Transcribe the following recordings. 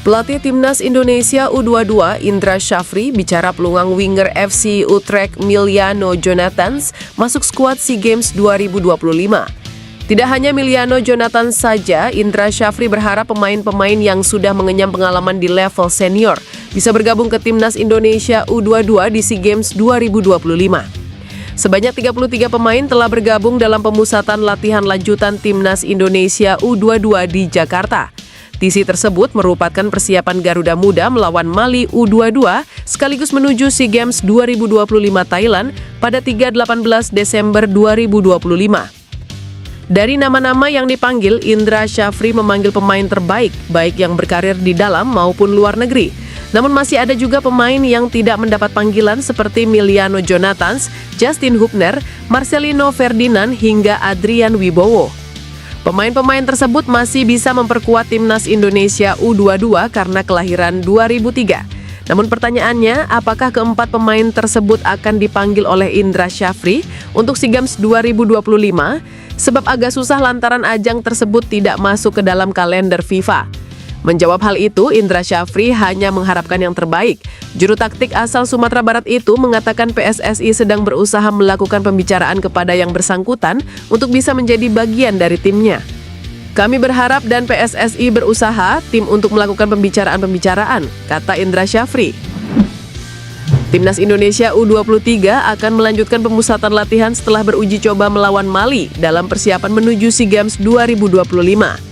Pelatih Timnas Indonesia U22 Indra Syafri bicara peluang winger FC Utrecht Miliano Jonathans masuk skuad SEA Games 2025. Tidak hanya Miliano Jonathans saja, Indra Syafri berharap pemain-pemain yang sudah mengenyam pengalaman di level senior bisa bergabung ke Timnas Indonesia U22 di SEA Games 2025. Sebanyak 33 pemain telah bergabung dalam pemusatan latihan lanjutan Timnas Indonesia U22 di Jakarta. TC tersebut merupakan persiapan Garuda Muda melawan Mali U22 sekaligus menuju SEA Games 2025 Thailand pada 3-18 Desember 2025. Dari nama-nama yang dipanggil, Indra Syafri memanggil pemain terbaik, baik yang berkarir di dalam maupun luar negeri. Namun masih ada juga pemain yang tidak mendapat panggilan seperti Miliano Jonathans, Justin Hubner, Marcelino Ferdinand hingga Adrian Wibowo. Pemain-pemain tersebut masih bisa memperkuat Timnas Indonesia U22 karena kelahiran 2003. Namun pertanyaannya, apakah keempat pemain tersebut akan dipanggil oleh Indra Syafri untuk SEA Games 2025? Sebab agak susah lantaran ajang tersebut tidak masuk ke dalam kalender FIFA. Menjawab hal itu, Indra Syafri hanya mengharapkan yang terbaik. Juru taktik asal Sumatera Barat itu mengatakan PSSI sedang berusaha melakukan pembicaraan kepada yang bersangkutan untuk bisa menjadi bagian dari timnya. Kami berharap dan PSSI berusaha tim untuk melakukan pembicaraan-pembicaraan, kata Indra Syafri. Timnas Indonesia U23 akan melanjutkan pemusatan latihan setelah beruji coba melawan Mali dalam persiapan menuju SEA Games 2025.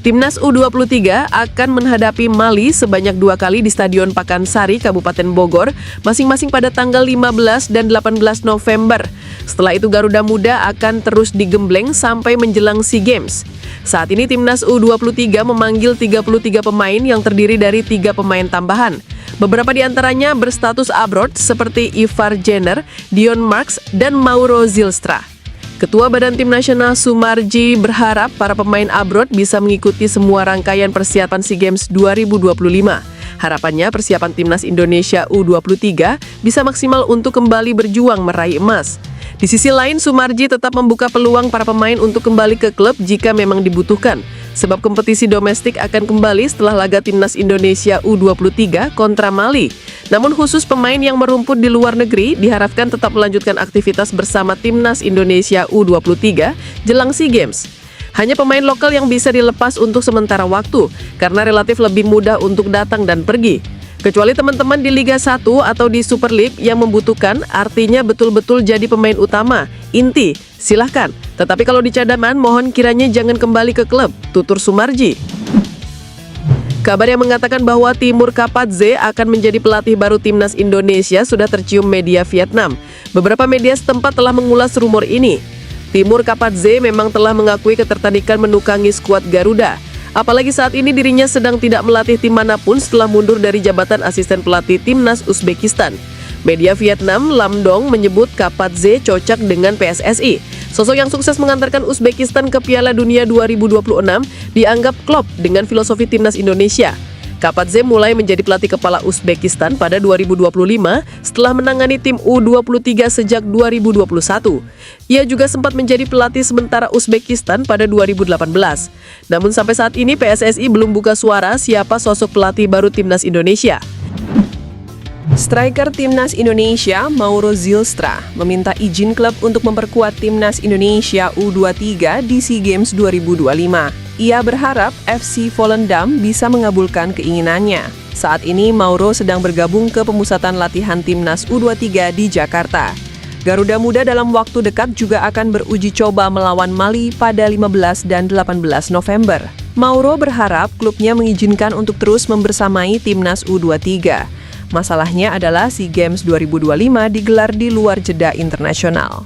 Timnas U23 akan menghadapi Mali sebanyak 2 kali di Stadion Pakansari, Kabupaten Bogor, masing-masing pada tanggal 15 dan 18 November. Setelah itu Garuda Muda akan terus digembleng sampai menjelang SEA Games. Saat ini Timnas U23 memanggil 33 pemain yang terdiri dari 3 pemain tambahan. Beberapa di antaranya berstatus abroad seperti Ivar Jenner, Dion Marks, dan Mauro Zylstra. Ketua Badan Tim Nasional Sumarji berharap para pemain abroad bisa mengikuti semua rangkaian persiapan SEA Games 2025. Harapannya persiapan Timnas Indonesia U23 bisa maksimal untuk kembali berjuang meraih emas. Di sisi lain, Sumarji tetap membuka peluang para pemain untuk kembali ke klub jika memang dibutuhkan. Sebab kompetisi domestik akan kembali setelah laga Timnas Indonesia U23 kontra Mali. Namun khusus pemain yang merumput di luar negeri diharapkan tetap melanjutkan aktivitas bersama Timnas Indonesia U23 jelang SEA Games. Hanya pemain lokal yang bisa dilepas untuk sementara waktu karena relatif lebih mudah untuk datang dan pergi. Kecuali teman-teman di Liga 1 atau di Super League yang membutuhkan, artinya betul-betul jadi pemain utama, inti, silahkan. Tetapi kalau di cadangan, mohon kiranya jangan kembali ke klub, tutur Sumarji. Kabar yang mengatakan bahwa Timur Kapadze akan menjadi pelatih baru Timnas Indonesia sudah tercium media Vietnam. Beberapa media setempat telah mengulas rumor ini. Timur Kapadze memang telah mengakui ketertarikan menukangi skuad Garuda. Apalagi saat ini dirinya sedang tidak melatih tim manapun setelah mundur dari jabatan asisten pelatih Timnas Uzbekistan. Media Vietnam Lamdong menyebut Kapadze cocok dengan PSSI. Sosok yang sukses mengantarkan Uzbekistan ke Piala Dunia 2026 dianggap klop dengan filosofi Timnas Indonesia. Kapadze mulai menjadi pelatih kepala Uzbekistan pada 2025 setelah menangani tim U23 sejak 2021. Ia juga sempat menjadi pelatih sementara Uzbekistan pada 2018. Namun sampai saat ini PSSI belum buka suara siapa sosok pelatih baru Timnas Indonesia. Striker Timnas Indonesia Mauro Zylstra meminta izin klub untuk memperkuat Timnas Indonesia U23 di SEA Games 2025. Ia berharap FC Volendam bisa mengabulkan keinginannya. Saat ini Mauro sedang bergabung ke pemusatan latihan Timnas U23 di Jakarta. Garuda Muda dalam waktu dekat juga akan beruji coba melawan Mali pada 15 dan 18 November. Mauro berharap klubnya mengizinkan untuk terus membersamai Timnas U23. Masalahnya adalah SEA Games 2025 digelar di luar jeda internasional.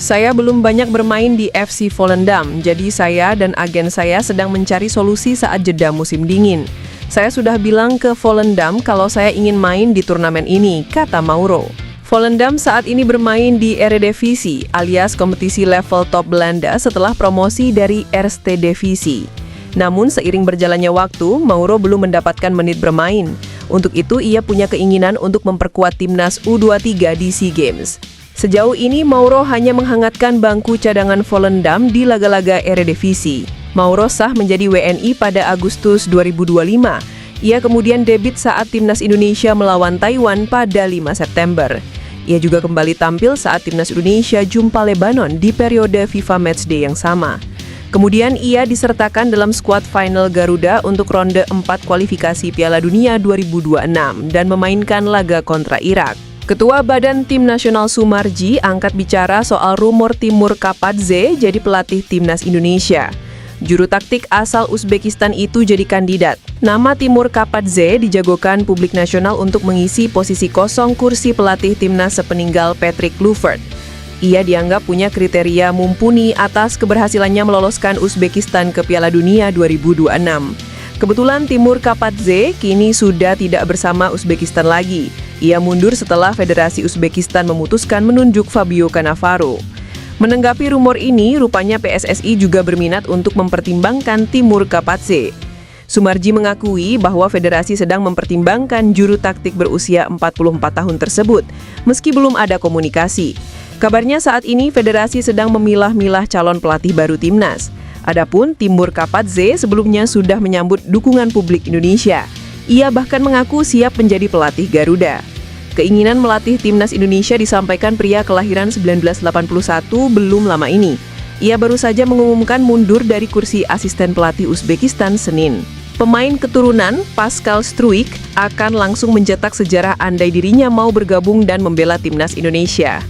Saya belum banyak bermain di FC Volendam, jadi saya dan agen saya sedang mencari solusi saat jeda musim dingin. Saya sudah bilang ke Volendam kalau saya ingin main di turnamen ini, kata Mauro. Volendam saat ini bermain di Eredivisie alias kompetisi level top Belanda setelah promosi dari Eerste Divisie. Namun seiring berjalannya waktu, Mauro belum mendapatkan menit bermain. Untuk itu, ia punya keinginan untuk memperkuat Timnas U23 di SEA Games. Sejauh ini, Mauro hanya menghangatkan bangku cadangan Volendam di laga-laga Eredivisie. Mauro sah menjadi WNI pada Agustus 2025. Ia kemudian debut saat Timnas Indonesia melawan Taiwan pada 5 September. Ia juga kembali tampil saat Timnas Indonesia jumpa Lebanon di periode FIFA Matchday yang sama. Kemudian ia disertakan dalam skuad final Garuda untuk ronde 4 kualifikasi Piala Dunia 2026 dan memainkan laga kontra Irak. Ketua Badan Tim Nasional Sumarji angkat bicara soal rumor Timur Kapadze jadi pelatih Timnas Indonesia. Juru taktik asal Uzbekistan itu jadi kandidat. Nama Timur Kapadze dijagokan publik nasional untuk mengisi posisi kosong kursi pelatih Timnas sepeninggal Patrick Kluivert. Ia dianggap punya kriteria mumpuni atas keberhasilannya meloloskan Uzbekistan ke Piala Dunia 2026. Kebetulan Timur Kapadze kini sudah tidak bersama Uzbekistan lagi. Ia mundur setelah Federasi Uzbekistan memutuskan menunjuk Fabio Cannavaro. Menanggapi rumor ini, rupanya PSSI juga berminat untuk mempertimbangkan Timur Kapadze. Sumarji mengakui bahwa federasi sedang mempertimbangkan juru taktik berusia 44 tahun tersebut, meski belum ada komunikasi. Kabarnya saat ini federasi sedang memilah-milah calon pelatih baru Timnas. Adapun Timur Kapadze sebelumnya sudah menyambut dukungan publik Indonesia. Ia bahkan mengaku siap menjadi pelatih Garuda. Keinginan melatih Timnas Indonesia disampaikan pria kelahiran 1981 belum lama ini. Ia baru saja mengumumkan mundur dari kursi asisten pelatih Uzbekistan Senin. Pemain keturunan Pascal Struijk akan langsung mencetak sejarah andai dirinya mau bergabung dan membela Timnas Indonesia.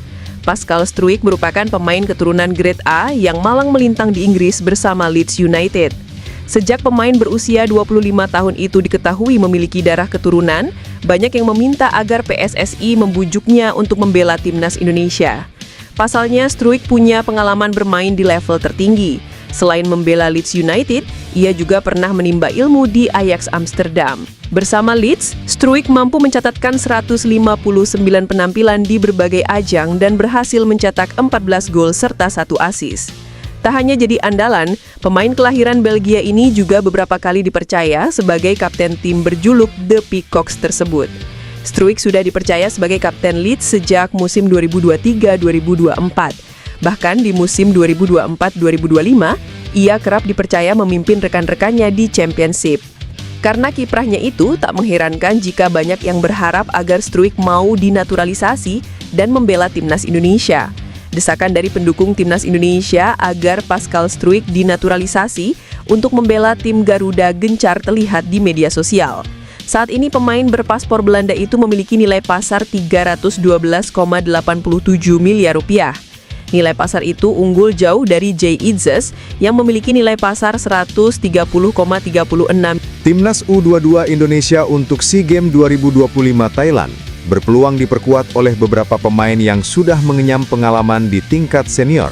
Pascal Struijk merupakan pemain keturunan Grade A yang malang melintang di Inggris bersama Leeds United. Sejak pemain berusia 25 tahun itu diketahui memiliki darah keturunan, banyak yang meminta agar PSSI membujuknya untuk membela Timnas Indonesia. Pasalnya, Struijk punya pengalaman bermain di level tertinggi. Selain membela Leeds United, ia juga pernah menimba ilmu di Ajax Amsterdam. Bersama Leeds, Struijk mampu mencatatkan 159 penampilan di berbagai ajang dan berhasil mencetak 14 gol serta 1 assist. Tak hanya jadi andalan, pemain kelahiran Belgia ini juga beberapa kali dipercaya sebagai kapten tim berjuluk The Peacocks tersebut. Struijk sudah dipercaya sebagai kapten Leeds sejak musim 2023-2024. Bahkan di musim 2024-2025, ia kerap dipercaya memimpin rekan-rekannya di Championship. Karena kiprahnya itu, tak mengherankan jika banyak yang berharap agar Struijk mau dinaturalisasi dan membela Timnas Indonesia. Desakan dari pendukung Timnas Indonesia agar Pascal Struijk dinaturalisasi untuk membela tim Garuda gencar terlihat di media sosial. Saat ini pemain berpaspor Belanda itu memiliki nilai pasar 312,87 miliar rupiah. Nilai pasar itu unggul jauh dari Jay Itzes yang memiliki nilai pasar 130,36. Timnas U22 Indonesia untuk SEA Games 2025 Thailand berpeluang diperkuat oleh beberapa pemain yang sudah mengenyam pengalaman di tingkat senior.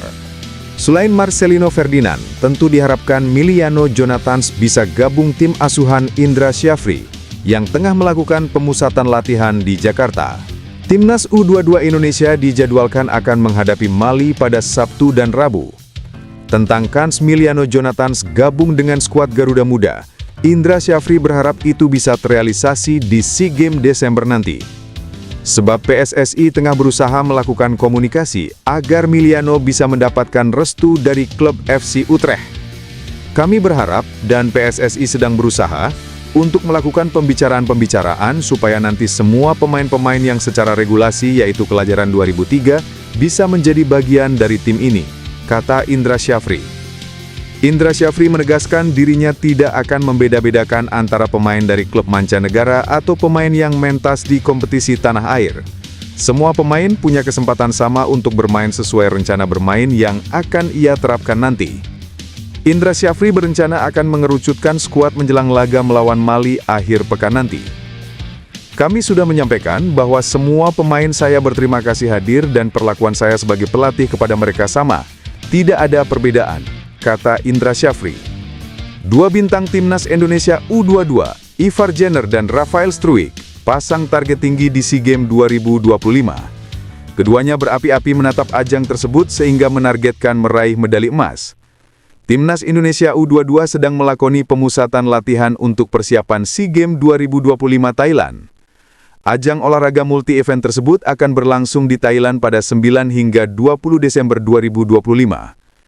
Selain Marcelino Ferdinand, tentu diharapkan Miliano Jonathans bisa gabung tim asuhan Indra Syafri yang tengah melakukan pemusatan latihan di Jakarta. Timnas U22 Indonesia dijadwalkan akan menghadapi Mali pada Sabtu dan Rabu. Tentang kans Miliano Jonathans gabung dengan skuad Garuda Muda, Indra Syafri berharap itu bisa terrealisasi di SEA Games Desember nanti. Sebab PSSI tengah berusaha melakukan komunikasi agar Miliano bisa mendapatkan restu dari klub FC Utrecht. Kami berharap dan PSSI sedang berusaha untuk melakukan pembicaraan-pembicaraan supaya nanti semua pemain-pemain yang secara regulasi yaitu kelajaran 2003 bisa menjadi bagian dari tim ini, kata Indra Syafri. Indra Syafri menegaskan dirinya tidak akan membeda-bedakan antara pemain dari klub mancanegara atau pemain yang mentas di kompetisi tanah air. Semua pemain punya kesempatan sama untuk bermain sesuai rencana bermain yang akan ia terapkan nanti. Indra Syafri berencana akan mengerucutkan skuad menjelang laga melawan Mali akhir pekan nanti. Kami sudah menyampaikan bahwa semua pemain saya berterima kasih hadir dan perlakuan saya sebagai pelatih kepada mereka sama. Tidak ada perbedaan, kata Indra Syafri. Dua bintang Timnas Indonesia U22, Ivar Jenner dan Rafael Struijk, pasang target tinggi di SEA Games 2025. Keduanya berapi-api menatap ajang tersebut sehingga menargetkan meraih medali emas. Timnas Indonesia U22 sedang melakoni pemusatan latihan untuk persiapan SEA Games 2025 Thailand. Ajang olahraga multi-event tersebut akan berlangsung di Thailand pada 9 hingga 20 Desember 2025.